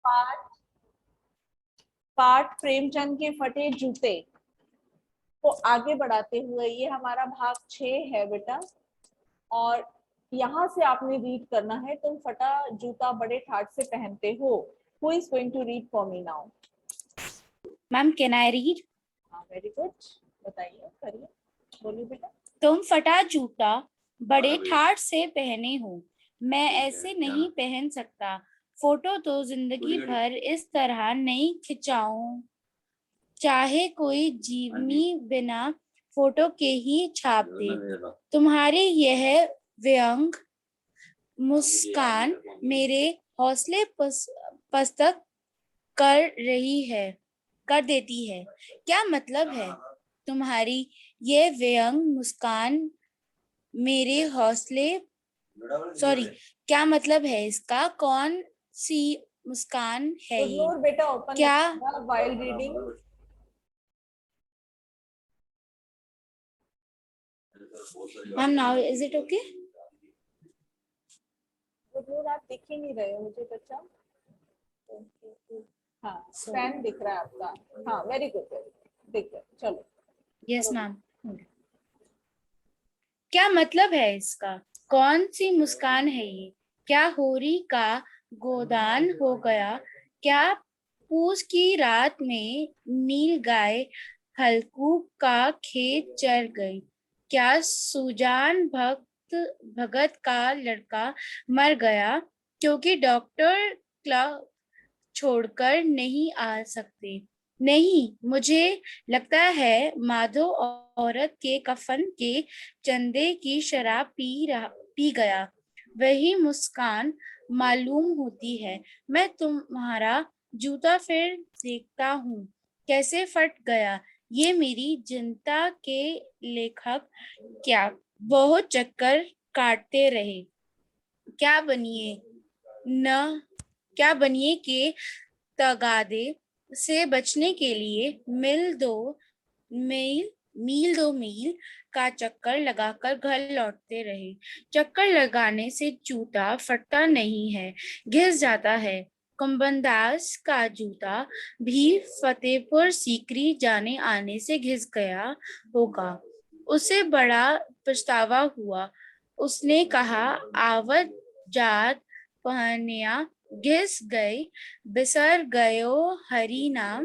पाठ पाठ प्रेमचंद के फटे जूते को आगे बढ़ाते हुए ये हमारा भाग 6 है बेटा। और यहाँ से आपने रीड करना है, तुम फटा जूता बड़े ठाट से पहनते हो। Who is going to read for me now? Ma'am can I read? हाँ, वेरी गुड, बताइए, करिए, बोलिए बेटा। तुम फटा जूता बड़े ठाट से पहने हो, मैं ऐसे नहीं पहन सकता। फोटो तो जिंदगी भर इस तरह नहीं खिंचाऊं, चाहे कोई जीवनी बिना फोटो के ही छाप दे। तुम्हारी यह व्यंग मुस्कान मेरे हौसले पस्त कर देती है। क्या मतलब है? तुम्हारी ये व्यंग मुस्कान मेरे हौसले क्या मतलब है इसका? कौन सी मुस्कान है ये? बेटा ओपन क्या while reading. Ma'am now is it okay? आप दिख ही नहीं रहे हो मुझे बच्चा। हाँ, पेन दिख रहा है आपका। हाँ, वेरी गुड, वेरी गुड, दिख गया, चलो। Yes ma'am. क्या मतलब है इसका? कौन सी मुस्कान है ये? क्या होरी का गोदान हो गया? क्या पूस की रात में नील गाय हल्कू का खेत चर गई? क्या सुजान भगत का लड़का मर गया क्योंकि डॉक्टर क्लब छोड़कर नहीं आ सकते? नहीं, मुझे लगता है माधव औरत के कफन के चंदे की शराब पी गया। वही मुस्कान मालूम होती है। मैं तुम्हारा जूता फिर देखता हूँ कैसे फट गया। ये मेरी जनता के लेखक क्या बहुत चक्कर काटते रहे। क्या बनिए न क्या बनिए के तगादे से बचने के लिए मील का चक्कर लगाकर घर लौटते रहे। चक्कर लगाने से जूता फटता नहीं है, घिस जाता है। कुंभनदास का जूता भी फतेहपुर सीकरी जाने आने से घिस गया होगा। उसे बड़ा पछतावा हुआ। उसने कहा, आवत जात पहनिया घिस गई, बिसर गयो हरि नाम।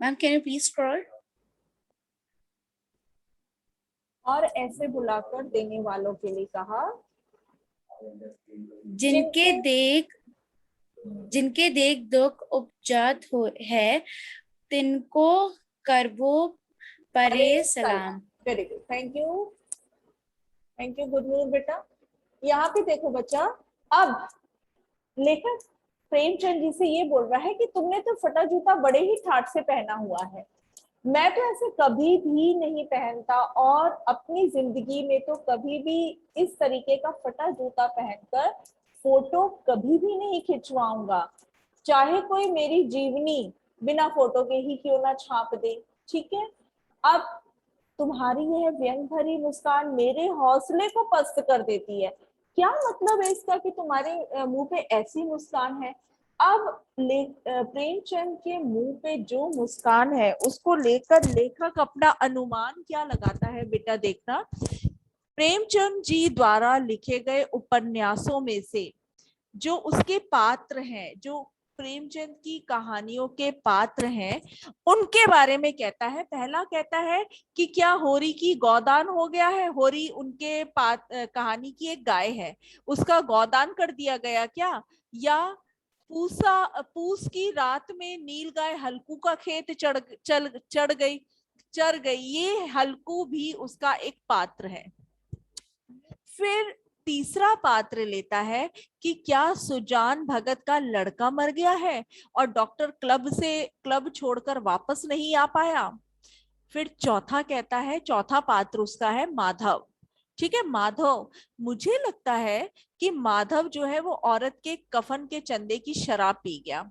Ma'am can you please scroll? और ऐसे बुलाकर देने वालों के लिए कहा, जिनके देख जिनके देख दुख उपजत है, तिनको करबो परे सलाम। Very good, thank you, thank you, good news बेटा। यहाँ पे देखो बच्चा, अब लेखक प्रेमचंद जी से ये बोल रहा है कि तुमने तो फटा जूता बड़े ही ठाट से पहना हुआ है, मैं तो ऐसे कभी भी नहीं पहनता, और अपनी जिंदगी में तो कभी भी इस तरीके का फटा जूता पहनकर फोटो कभी भी नहीं खिंचवाऊंगा, चाहे कोई मेरी जीवनी बिना फोटो के ही क्यों ना छाप दे। ठीक है, अब तुम्हारी यह व्यंग भरी मुस्कान मेरे हौसले को पस्त कर देती है। क्या मतलब है इसका कि तुम्हारे मुंह पे ऐसी मुस्कान है? अब प्रेमचंद के मुंह पे जो मुस्कान है उसको लेकर लेखक अपना अनुमान क्या लगाता है बेटा, देखना। प्रेमचंद जी द्वारा लिखे गए उपन्यासों में से जो उसके पात्र हैं, जो प्रेमचंद की कहानियों के पात्र हैं, उनके बारे में कहता है। पहला कहता है कि क्या होरी की गोदान हो गया है? होरी उनके कहानी की एक गाय है, उसका गोदान कर दिया गया क्या? या पूस की रात में नील गाय हल्कू का खेत चढ़ गई। ये हल्कू भी उसका एक पात्र है। फिर तीसरा पात्र लेता है कि क्या सुजान भगत का लड़का मर गया है और डॉक्टर क्लब छोड़कर वापस नहीं आ पाया। फिर चौथा कहता है, चौथा पात्र उसका है माधव। ठीक है, माधव, मुझे लगता है कि माधव जो है वो औरत के कफन के चंदे की शराब पी गया,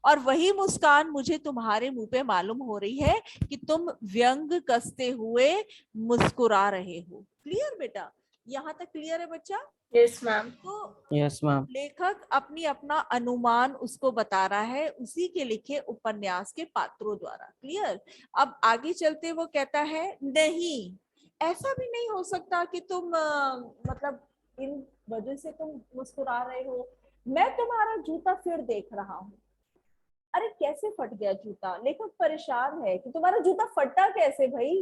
और वही मुस्कान मुझे तुम्हारे मुंह पे मालूम हो रही है कि तुम व्यंग कसते हुए मुस्कुरा रहे हो। क्लियर बेटा? यहाँ तक क्लियर है बच्चा? Yes ma'am. तो यस मैम। लेखक अपनी अपना अनुमान उसको बता रहा है उसी के लिखे उपन्यास के पात्रों द्वारा। क्लियर? अब आगे चलते वो कहता है नहीं, ऐसा भी नहीं हो सकता कि तुम मतलब इन वजह से तुम मुस्कुरा रहे हो, मैं तुम्हारा जूता फिर देख रहा हूँ। अरे कैसे फट गया जूता? लेखक परेशान है कि तुम्हारा जूता फटा कैसे भाई,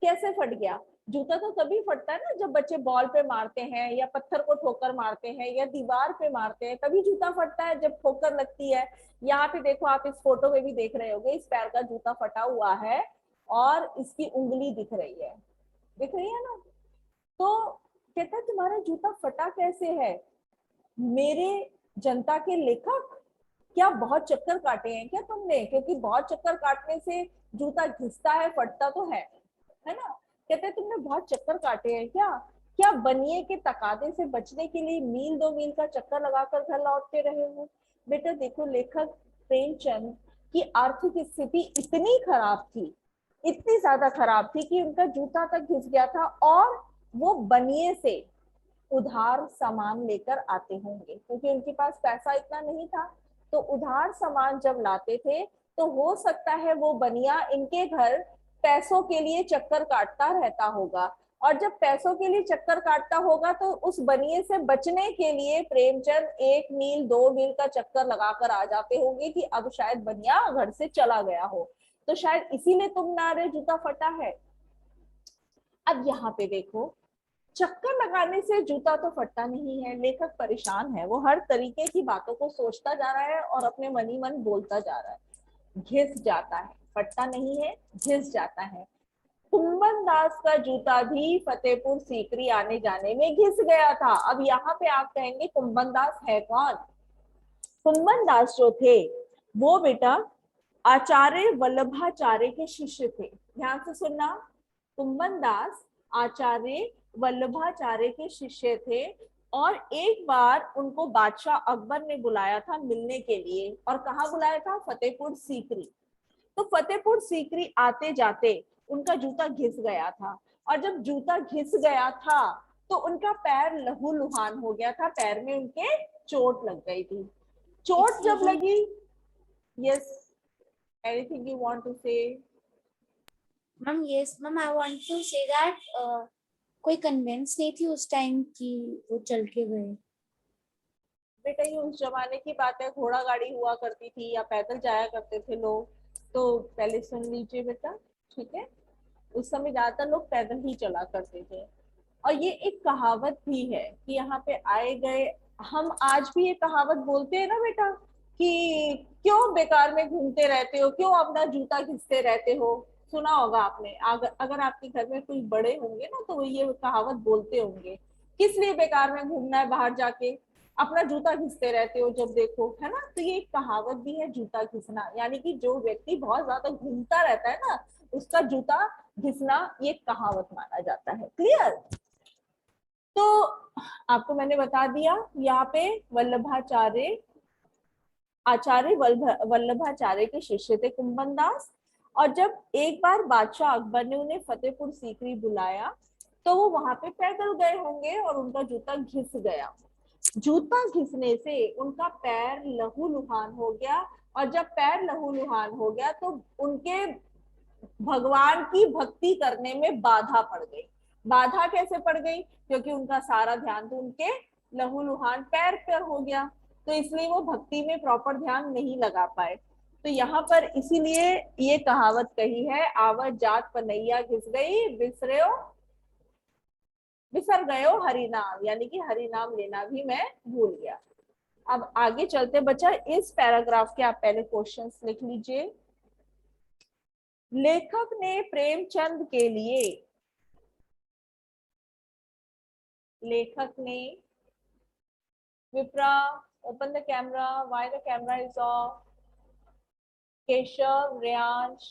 कैसे फट गया? जूता तो तभी फटता है ना जब बच्चे बॉल पे मारते हैं या पत्थर को ठोकर मारते हैं या दीवार पे मारते हैं, तभी जूता फटता है, जब ठोकर लगती है। यहाँ पे देखो, आप इस फोटो में भी देख रहे होगे, इस पैर का जूता फटा हुआ है और इसकी उंगली दिख रही है, दिख रही है ना? तो कहता है तुम्हारा जूता फटा कैसे है? मेरे जनता के लेखक, क्या बहुत चक्कर काटे हैं क्या तुमने? क्योंकि बहुत चक्कर काटने से जूता घिसता है, फटता तो है ना? कहते हैं तुमने बहुत चक्कर काटे हैं क्या? क्या बनिए के तकादे से बचने के लिए मील 2 मील का चक्कर लगाकर घर लौटते रहे हो? बेटा देखो, लेखक प्रेमचंद की आर्थिक स्थिति इतनी खराब थी, इतनी ज्यादा खराब थी कि उनका जूता तक घिस गया था और वो बनिए से उधार सामान लेकर आते होंगे, क्योंकि उनके पास पैसा इतना नहीं था। तो उधार सामान जब लाते थे तो हो सकता है वो बनिया इनके घर पैसों के लिए चक्कर काटता रहता होगा, और जब पैसों के लिए चक्कर काटता होगा तो उस बनिए से बचने के लिए प्रेमचंद 1 मील 2 मील का चक्कर लगाकर आ जाते होंगे कि अब शायद बनिया घर से चला गया हो, तो शायद इसीलिए तुम्हारे जूता फटा है। अब यहाँ पे देखो, चक्कर लगाने से जूता तो फटता नहीं है। लेखक परेशान है, वो हर तरीके की बातों को सोचता जा रहा है और अपने मन ही मन बोलता जा रहा है। घिस जाता है, फटता नहीं है, घिस जाता है। कुंभन दास का जूता भी फतेहपुर सीकरी आने जाने में घिस गया था। अब यहाँ पे आप कहेंगे कुंभन दास है कौन? कुंभन दास जो थे वो बेटा आचार्य वल्लभाचार्य के शिष्य थे। ध्यान से सुनना, कुंभन दास आचार्य वल्लभाचार्य के शिष्य थे और एक बार उनको बादशाह अकबर ने बुलाया था मिलने के लिए। और कहाँ बुलाया था? फतेहपुर सीकरी। तो फतेहपुर सीकरी आते जाते उनका जूता घिस गया था, और जब जूता घिस गया था तो उनका पैर लहूलुहान हो गया था, पैर में उनके चोट लग गई थी। चोट जब लगी, yes, anything you want to say? Ma'am yes ma'am, I want to say that कोई कन्वेंस नहीं थी उस टाइम की वो चल के गए। बेटा ये उस जमाने की बात है, घोड़ा गाड़ी हुआ करती थी या पैदल जाया करते थे लोग, तो पहले सुन लीजिए बेटा, ठीक है? उस समय ज्यादातर लोग पैदल ही चला करते थे। और ये एक कहावत भी है कि यहाँ पे आए गए, हम आज भी ये कहावत बोलते हैं ना बेटा कि क्यों बेकार में घूमते रहते हो, क्यों अपना जूता घिसते रहते हो। सुना होगा आपने, अगर आपके घर में कोई बड़े होंगे ना तो वो ये कहावत बोलते होंगे, किस लिए बेकार में घूमना है, बाहर जाके अपना जूता घिसते रहते हो जब देखो, है ना? तो ये एक कहावत भी है, जूता घिसना, यानी कि जो व्यक्ति बहुत ज्यादा घूमता रहता है ना उसका जूता घिसना ये कहावत माना जाता है। क्लियर? तो आपको मैंने बता दिया, यहाँ पे वल्लभाचार्य आचार्य वल्लभाचार्य के शिष्य थे कुंभन दास। और जब एक बार बादशाह अकबर ने उन्हें फतेहपुर सीकरी बुलाया तो वो वहां पे पैदल गए होंगे और उनका जूता घिस गया। जूता घिसने से उनका पैर लहूलुहान हो गया, और जब पैर लहूलुहान हो गया तो उनके भगवान की भक्ति करने में बाधा पड़ गई। बाधा कैसे पड़ गई? क्योंकि उनका सारा ध्यान तो उनके लहूलुहान पैर पर हो गया, तो इसलिए वो भक्ति में प्रॉपर ध्यान नहीं लगा पाए। तो यहाँ पर इसीलिए ये कहावत कही है, आवत जात पनैया घिस गई, बिसर गयो हरि नाम, यानी कि हरि नाम लेना भी मैं भूल गया। अब आगे चलते बच्चा, इस पैराग्राफ के आप पहले क्वेश्चंस लिख लीजिए। लेखक ने प्रेमचंद के लिए, लेखक ने, Vipra open the camera, why the camera is off, Keshav, Reyansh,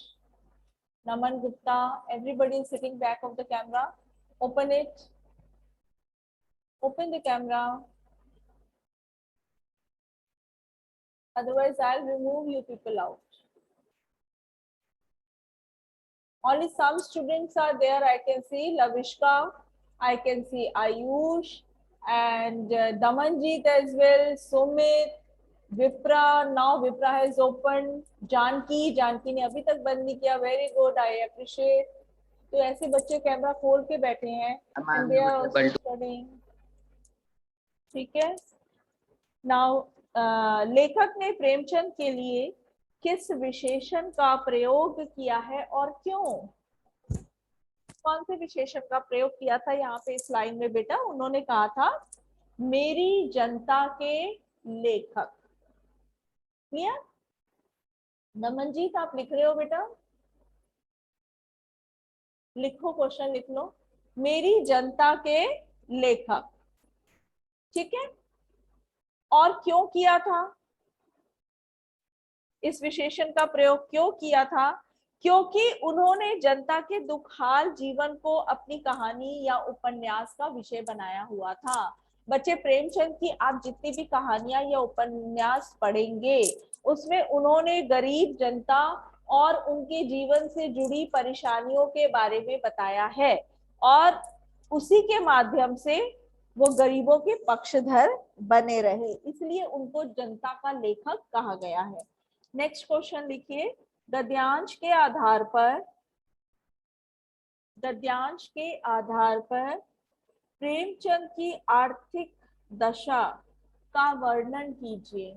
Naman Gupta, everybody is sitting back of the camera, open it, open the camera, otherwise I'll remove you people out. Only some students are there, I can see. Lavishka, I can see Ayush and Damanjeet as well, Sumit, Vipra. Now Vipra has opened. Janaki ने अभी तक बंद नहीं किया. Very good, I appreciate. तो ऐसे बच्चे camera खोल के बैठे हैं and they are also studying. ठीक है. Now लेखक ने प्रेमचंद के लिए किस विशेषण का प्रयोग किया है और क्यों? कौन से विशेषण का प्रयोग किया था यहाँ पे इस लाइन में बेटा? उन्होंने कहा था मेरी जनता के लेखक. क्लियर? नमनजीत आप लिख रहे हो बेटा? लिखो, क्वेश्चन लिख लो. मेरी जनता के लेखक. ठीक है. और क्यों किया था? इस विशेषण का प्रयोग क्यों किया था? क्योंकि उन्होंने जनता के दुखहाल जीवन को अपनी कहानी या उपन्यास का विषय बनाया हुआ था. बच्चे प्रेमचंद की आप जितनी भी कहानियां या उपन्यास पढ़ेंगे उसमें उन्होंने गरीब जनता और उनके जीवन से जुड़ी परेशानियों के बारे में बताया है और उसी के माध्यम से वो गरीबों के पक्षधर बने रहे, इसलिए उनको जनता का लेखक कहा गया है. नेक्स्ट क्वेश्चन लिखिए. गद्यांश के आधार पर प्रेमचंद की आर्थिक दशा का वर्णन कीजिए.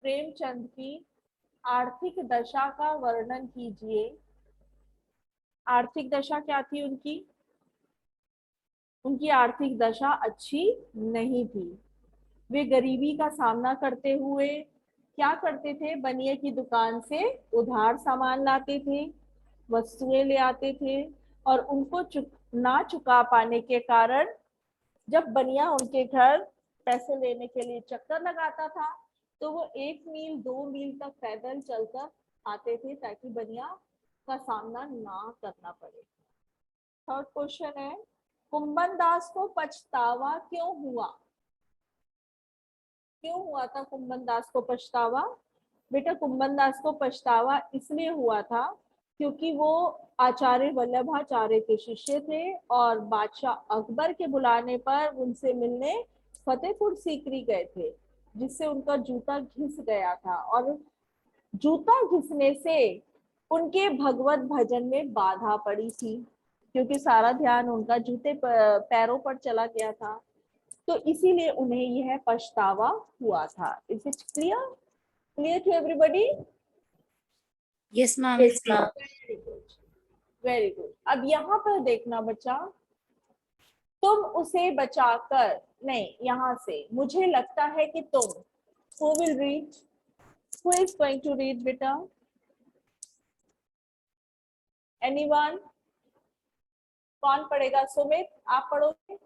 प्रेमचंद की आर्थिक दशा का वर्णन कीजिए. आर्थिक दशा क्या थी उनकी? उनकी आर्थिक दशा अच्छी नहीं थी. वे गरीबी का सामना करते हुए क्या करते थे? बनिए की दुकान से उधार सामान लाते थे, वस्तुएं ले आते थे और उनको ना चुका पाने के कारण जब बनिया उनके घर पैसे लेने के लिए चक्कर लगाता था तो वो 1 मील 2 मील तक पैदल चलकर आते थे ताकि बनिया का सामना ना करना पड़े. थर्ड क्वेश्चन है, कुंभन दास को पछतावा क्यों हुआ? क्यों हुआ था कुंभन दास को पछतावा? बेटा कुंभन दास को पछतावा इसलिए हुआ था क्योंकि वो आचार्य वल्लभाचार्य के शिष्य थे और बादशाह अकबर के बुलाने पर उनसे मिलने फतेहपुर सीकरी गए थे जिससे उनका जूता घिस गया था और जूता घिसने से उनके भगवत भजन में बाधा पड़ी थी क्योंकि सारा ध्यान उनका जूते पैरों पर चला गया था, तो इसीलिए उन्हें यह पछतावा हुआ था. Is it clear? Clear to everybody? Yes ma'am. Very good, very good. अब यहाँ पर देखना बच्चा, तुम उसे बचाकर नहीं, यहाँ से मुझे लगता है कि तुम. Who will read? Who is going to read बेटा? एनीवन? कौन पढ़ेगा? सुमित आप पढ़ोगे?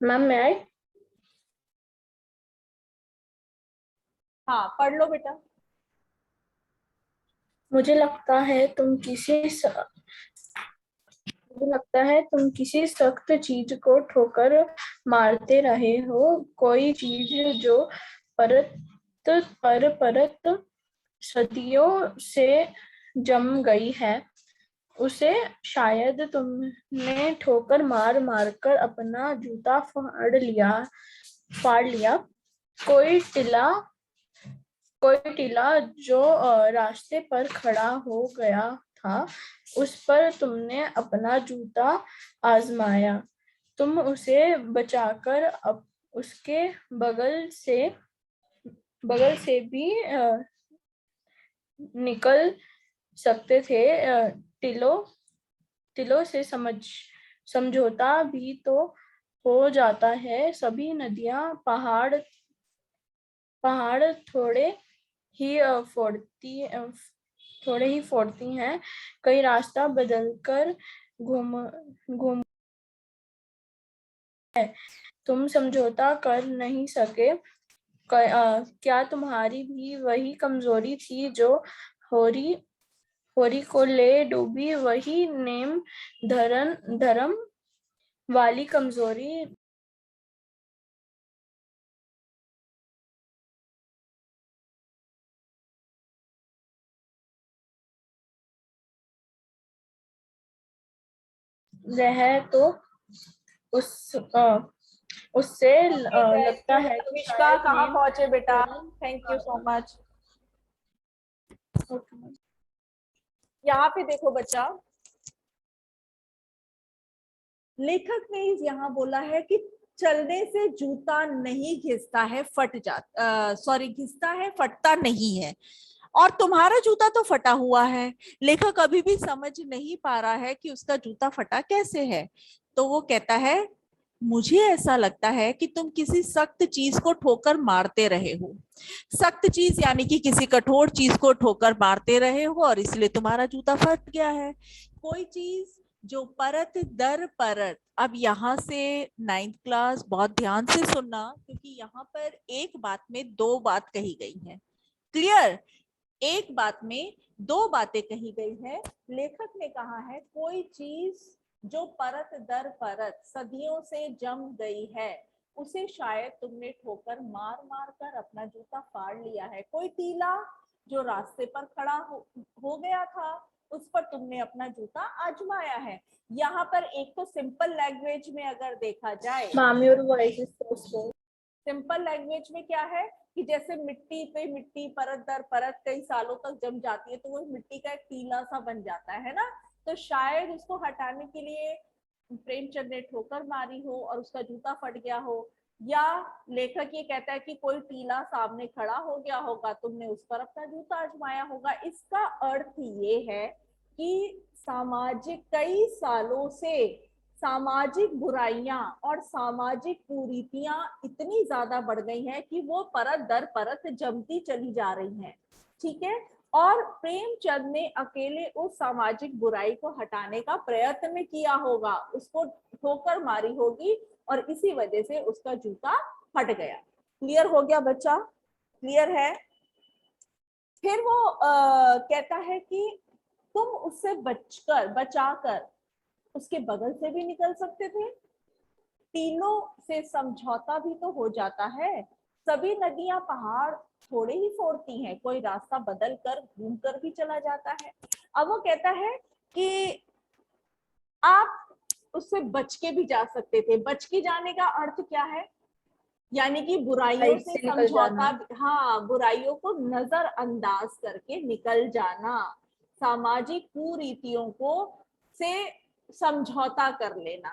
मैम मैं हाँ पढ़ लो बेटा. मुझे लगता है तुम किसी सख्त चीज को ठोकर मारते रहे हो. कोई चीज जो परत परत सदियों से जम गई है उसे शायद तुमने ठोकर मार मार कर अपना जूता फाड़ लिया. कोई टीला जो रास्ते पर खड़ा हो गया था उस पर तुमने अपना जूता आजमाया. तुम उसे बचाकर अब उसके बगल से भी निकल सकते थे. टिलों से समझौता भी तो हो जाता है. सभी नदियां पहाड़ थोड़े ही फोड़ती हैं. कई रास्ता बदलकर घूम तुम समझौता कर नहीं सके. क्या तुम्हारी भी वही कमजोरी थी जो होरी को ले डूबी? वही नेम धर्म वाली कमजोरी रहे तो उससे लगता है कि विश्का शायद कहाँ नींद पहुंचे बेटा? जरूर थैंक यू सो आना। मच। यहाँ पे देखो बच्चा, लेखक ने यहाँ बोला है कि चलने से जूता नहीं घिसता है, फट जाता, सॉरी घिसता है, फटता नहीं है। और तुम्हारा जूता तो फटा हुआ है। लेखक अभी भी समझ नहीं पा रहा है कि उसका जूता फटा कैसे है। तो वो कहता है, मुझे ऐसा लगता है कि तुम किसी सख्त चीज को ठोकर मारते रहे हो। सख्त चीज यानी कि किसी कठोर चीज को ठोकर मारते रहे हो और इसलिए तुम्हारा जूता फट गया है। कोई चीज जो परत दर परत, अब यहाँ से 9th क्लास बहुत ध्यान से सुनना, क्योंकि यहाँ पर एक बात में दो बात कही गई है। क्लियर? एक बात में दो बातें कही गई है। लेखक ने कहा है कोई चीज जो परत दर परत सदियों से जम गई है, उसे शायद तुमने ठोकर मार मार कर अपना जूता फाड़ लिया है। कोई टीला जो रास्ते पर खड़ा हो गया था, उस पर तुमने अपना जूता आजमाया है। यहाँ पर एक तो सिंपल लैंग्वेज में अगर देखा जाए, मामी और voice is so slow. Simple language में क्या है कि जैसे मिट्टी पे मिट्टी परत दर परत कई सालों तक जम जाती है, तो वो मिट्टी का एक टीला सा बन जाता है ना। तो शायद उसको हटाने के लिए प्रेमचंद ने ठोकर मारी हो और उसका जूता फट गया हो। या लेखक ये कहता है कि कोई टीला सामने खड़ा हो गया होगा, तुमने उस पर अपना जूता आजमाया होगा। इसका अर्थ ये है कि सामाजिक कई सालों से सामाजिक बुराइयां और सामाजिक कुरीतियां इतनी ज्यादा बढ़ गई हैं कि वो परत दर परत जमती चली जा रही हैं। ठीक है? और प्रेमचंद ने अकेले उस सामाजिक बुराई को हटाने का प्रयत्न किया होगा, उसको ठोकर मारी होगी और इसी वजह से उसका जूता फट गया। क्लियर हो गया बच्चा? क्लियर है? फिर वो कहता है कि तुम उससे बचाकर उसके बगल से भी निकल सकते थे। टीलों से समझौता भी तो हो जाता है। सभी नदियां पहाड़ थोड़े ही फोड़ती हैं, कोई रास्ता बदल कर घूम कर भी चला जाता है। अब वो कहता है कि आप उससे बच के भी जा सकते थे। बच के जाने का अर्थ क्या है? यानी कि बुराइयों साइड से से निकल समझौता, जाना। हाँ, बुराइयों को नजरअंदाज करके निकल जाना, सामाजिक कुरीतियों को से समझौता कर लेना।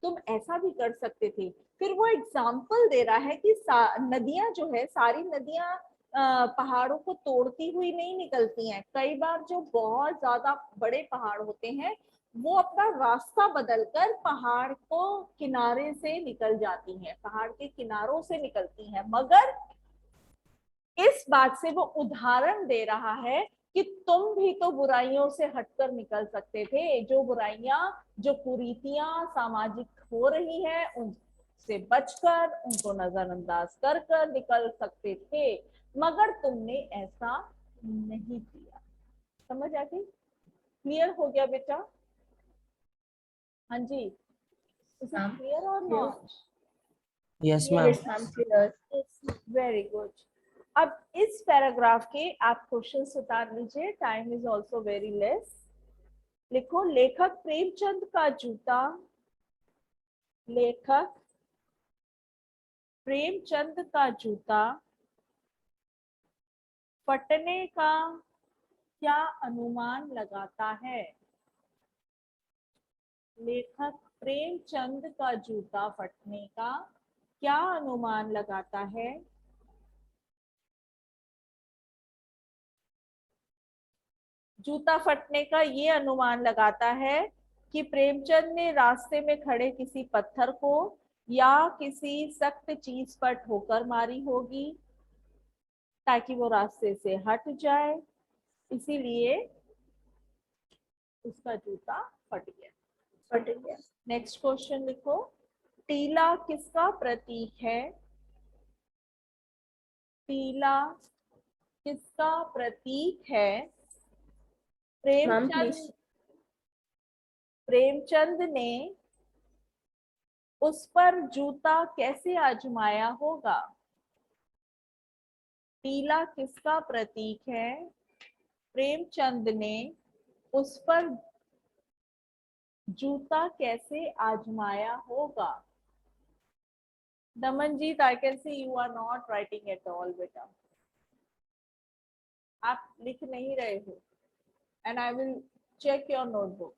तुम ऐसा भी कर सकते थे। फिर वो एग्जाम्पल दे रहा है कि नदियां जो है, सारी नदियां पहाड़ों को तोड़ती हुई नहीं निकलती हैं। कई बार जो बहुत ज्यादा बड़े पहाड़ होते हैं, वो अपना रास्ता बदलकर पहाड़ को किनारे से निकल जाती हैं, पहाड़ के किनारों से निकलती हैं। मगर इस बात से वो उदाहरण दे रहा है कि तुम भी तो बुराइयों से हटकर निकल सकते थे। जो बुराइयां, जो कुरीतियां सामाजिक हो रही है, उनसे बचकर, उनको नजरअंदाज कर कर निकल सकते थे, मगर तुमने ऐसा नहीं किया। समझ आ गई? क्लियर हो गया बेटा? हाँ जी। Is it clear or not? Yes ma'am. Yes ma'am, clear. Very good. अब इस पैराग्राफ के आप क्वेश्चन उतार लीजिए, time is also very less. लिखो, लेखक प्रेमचंद का जूता, लेखक प्रेमचंद का जूता फटने का क्या अनुमान लगाता है? लेखक प्रेमचंद का जूता फटने का क्या अनुमान लगाता है? जूता फटने का ये अनुमान लगाता है कि प्रेमचंद ने रास्ते में खड़े किसी पत्थर को या किसी सख्त चीज पर ठोकर मारी होगी ताकि वो रास्ते से हट जाए, इसीलिए उसका जूता फट गया। फट गया। नेक्स्ट क्वेश्चन लिखो, टीला किसका प्रतीक है? टीला किसका प्रतीक है? Ma'am please. प्रेमचंद ने उस पर जूता कैसे आजमाया होगा? टीला किसका प्रतीक है? प्रेमचंद ने उस पर जूता कैसे आजमाया होगा? Damanjeet, I can see you are not writing at all बेटा, आप लिख नहीं रहे हो, and I will check your notebook.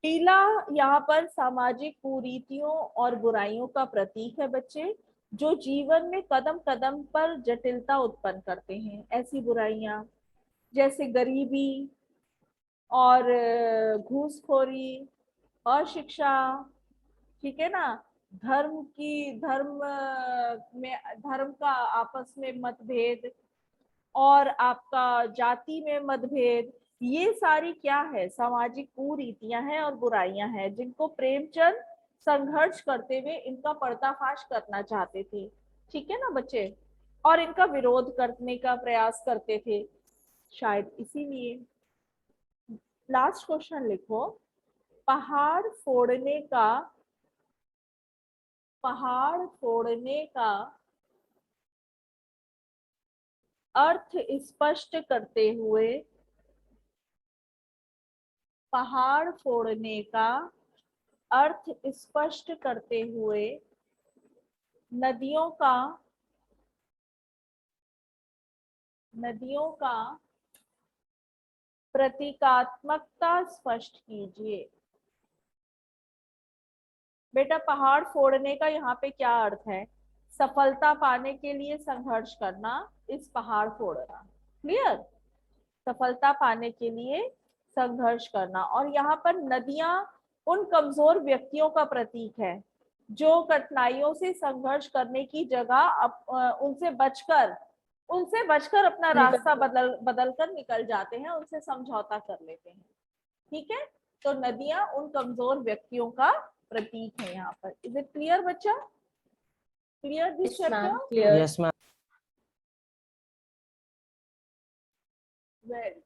पीला यहाँ पर सामाजिक कुरीतियों और बुराइयों का प्रतीक है बच्चे, जो जीवन में कदम कदम पर जटिलता उत्पन्न करते हैं। ऐसी बुराइयां जैसे गरीबी और घूसखोरी और शिक्षा, ठीक है ना, धर्म का आपस में मतभेद, और आपका जाति में मतभेद, ये सारी क्या है? सामाजिक कुरीतियां हैं और बुराइयां हैं, जिनको प्रेमचंद संघर्ष करते हुए इनका पर्दाफाश करना चाहते थे। ठीक है ना बच्चे, और इनका विरोध करने का प्रयास करते थे, शायद इसीलिए। लास्ट क्वेश्चन लिखो, पहाड़ फोड़ने का अर्थ स्पष्ट करते हुए, पहाड़ फोड़ने का अर्थ स्पष्ट करते हुए नदियों का प्रतीकात्मकता स्पष्ट कीजिए। बेटा पहाड़ फोड़ने का यहाँ पे क्या अर्थ है? सफलता पाने के लिए संघर्ष करना, इस पहाड़ फोड़ना। क्लियर? सफलता पाने के लिए संघर्ष करना। और यहाँ पर नदियां उन कमजोर व्यक्तियों का प्रतीक है जो कठिनाइयों से संघर्ष करने की जगह उनसे बचकर अपना रास्ता बदल कर निकल जाते हैं, उनसे समझौता कर लेते हैं। ठीक है, तो नदियां उन कमजोर व्यक्तियों का प्रतीक है यहाँ पर। इज इट क्लियर बच्चा? Clear this chapter? Yes, ma'am. Very